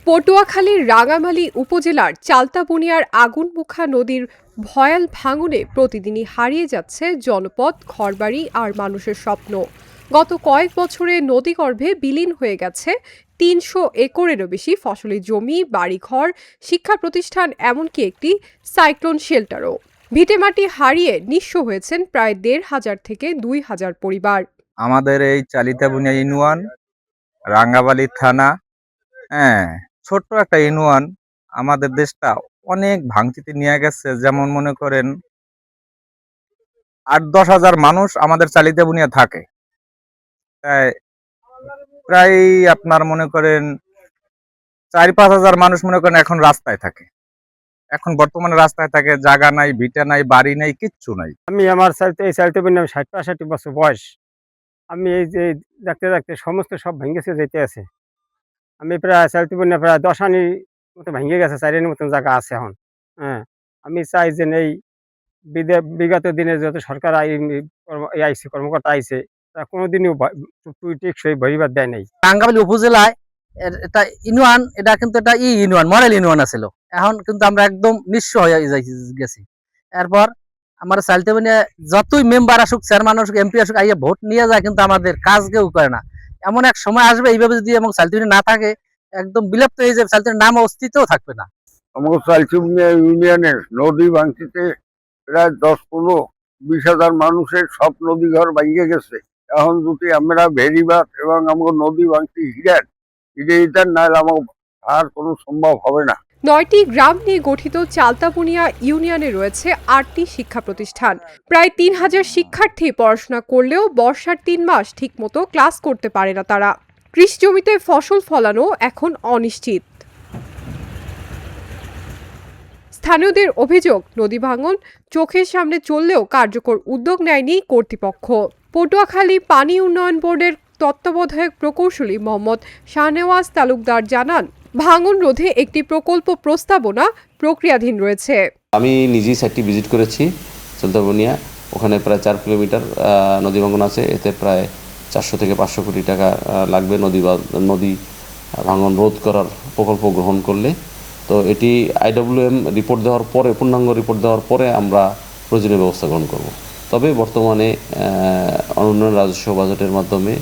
পটুয়াখালীর রাঙামালী উপজেলার চালতাবুনিয়ার আগুনমুখা নদীর ভয়াল ভাঙনে প্রতিদিনই হারিয়ে যাচ্ছে জনপদ, ঘরবাড়ি আর মানুষের স্বপ্ন। গত কয়েক বছরে নদীগর্ভে বিলীন হয়ে গেছে ৩০০ একরেরও বেশি ফসলি জমি, বাড়িঘর, শিক্ষা প্রতিষ্ঠান, এমনকি একটি সাইক্লোন শেল্টারও। ভিটেমাটি হারিয়ে নিঃস্ব হয়েছেন প্রায় ১,৫০০ থেকে ২,০০০ পরিবার। আমাদের এই চালিতাবুনিয়া ইউনিয়ন, রাঙ্গাবালী থানা, হ্যাঁ, ছোট্ট একটা ইউনিয়ন। আমাদের দেশটা অনেক ভাঙতিতে নিয়ে গেছে। যেমন মনে করেন ৮-১০ হাজার মানুষ আমাদের চালিতাবুনিয়া থাকে। তাই প্রায় আপনার মনে করেন ৪-৫ হাজার মানুষ মনে করেন এখন রাস্তায় থাকে। এখন বর্তমানে রাস্তায় থাকে, জায়গা নাই, ভিটা নাই, বাড়ি নাই, কিচ্ছু নাই। আমি আমার এই চালিতাবুনিয়া ৬০-৬৫ বছর বয়স। আমি এই যে দেখতে দেখতে সমস্ত সব ভেঙেছে যেতে আছে। আমি প্রায় চালিতাবুনিয়া প্রায় ১০ আনি মতো ভেঙে গেছে, ৪ আনির মতন জায়গা আছে এখন। হ্যাঁ, আমি চাই যে এই বিগত দিনে যত সরকার আইসি কর্মকর্তা আইছে, তারা কোনোদিনও টেকসই ভরিবার দেয় নাই। রাঙ্গামালী উপজেলায় এটা ইউনিয়ন, এটা কিন্তু এটা ইউনিয়ন, মডেল ইউনিয়ন আছিল। এখন কিন্তু আমরা একদম নিঃস্ব হয়ে গেছি। এরপর আমার চালিতাবুনিয়া যতই মেম্বার আসুক, চেয়ারম্যান আসুক, এমপি আসুক, আইয়া ভোট নিয়ে যায়, কিন্তু আমাদের কাজ কেউ করে না। এমন এক সময় আসবে এইভাবে যদি এবং চালিতাবুনিয়া না থাকে, একদম বিলুপ্ত হয়ে যাবে, চালিতাবুনিয়ার নাম অস্তিত্বও থাকবে না। আমাদের চালিতাবুনিয়া ইউনিয়নের নদী ভাঙতিতে প্রায় ১০-১৫-২০ হাজার মানুষের সব নদী ঘর ভেঙে গেছে। এখন যদি আমরা ভেরিবাদ এবং আমাকে নদী ভাঙতি হিরে নাহলে আমার আর কোনো সম্ভব হবে না। ৯টি গ্রাম নিয়ে গঠিত চালতাবুনিয়া ইউনিয়নে রয়েছে ৮টি শিক্ষা প্রতিষ্ঠান। প্রায় ৩,০০০ শিক্ষার্থী পড়াশোনা করলেও বর্ষার ৩ মাস ঠিকমতো ক্লাস করতে পারে না তারা। কৃষি জমিতে ফসল ফলানো এখন অনিশ্চিত। স্থানীয়দের অভিযোগ, নদী ভাঙন চোখের সামনে চললেও কার্যকর উদ্যোগ নেয়নি কর্তৃপক্ষ। পটুয়াখালী পানি উন্নয়ন বোর্ডের তত্ত্বাবধায়ক প্রকৌশলী মোহাম্মদ শাহনেওয়াজ তালুকদার জানান, ভাঙন রোধে একটি প্রকল্প প্রস্তাবনা প্রক্রিয়াধীন রয়েছে। আমি নিজেই সাইটটি ভিজিট করেছি চালতাবুনিয়া। ওখানে প্রায় ৪ কিলোমিটার নদী ভাঙন আছে। এতে প্রায় ৪০০ থেকে ৫০০ কোটি টাকা লাগবে নদী ভাঙন রোধ করার প্রকল্প গ্রহণ করলে। তো এটি IWM রিপোর্ট দেওয়ার পরে, পূর্ণাঙ্গ রিপোর্ট দেওয়ার পরে আমরা প্রয়োজনীয় ব্যবস্থা গ্রহণ করব। তবে বর্তমানে অনুন্নয়ন রাজস্ব বাজেটের মাধ্যমে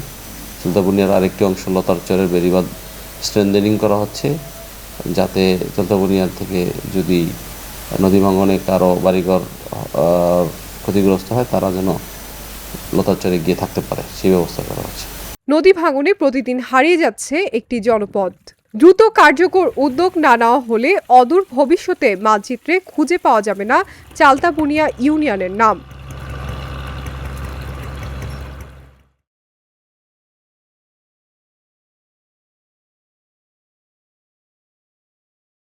চালতাবুনিয়ার আরেকটি অংশ লতারচরের বেড়িবাঁধ স্ট্রেনদেনিং করা হচ্ছে, যাতে চালতাবুনিয়ার থেকে যদি নদী ভাঙনে কারো বাড়িঘর ক্ষতিগ্রস্ত হয়, তারা যেন লতারচরে গিয়ে থাকতে পারে, সেই ব্যবস্থা করা হচ্ছে। নদী ভাঙনে প্রতিদিন হারিয়ে যাচ্ছে একটি জনপদ। দ্রুত কার্যকর উদ্যোগ না নেওয়া হলে অদূর ভবিষ্যতে মানচিত্রে খুঁজে পাওয়া যাবে না চালতাবুনিয়া ইউনিয়নের নাম।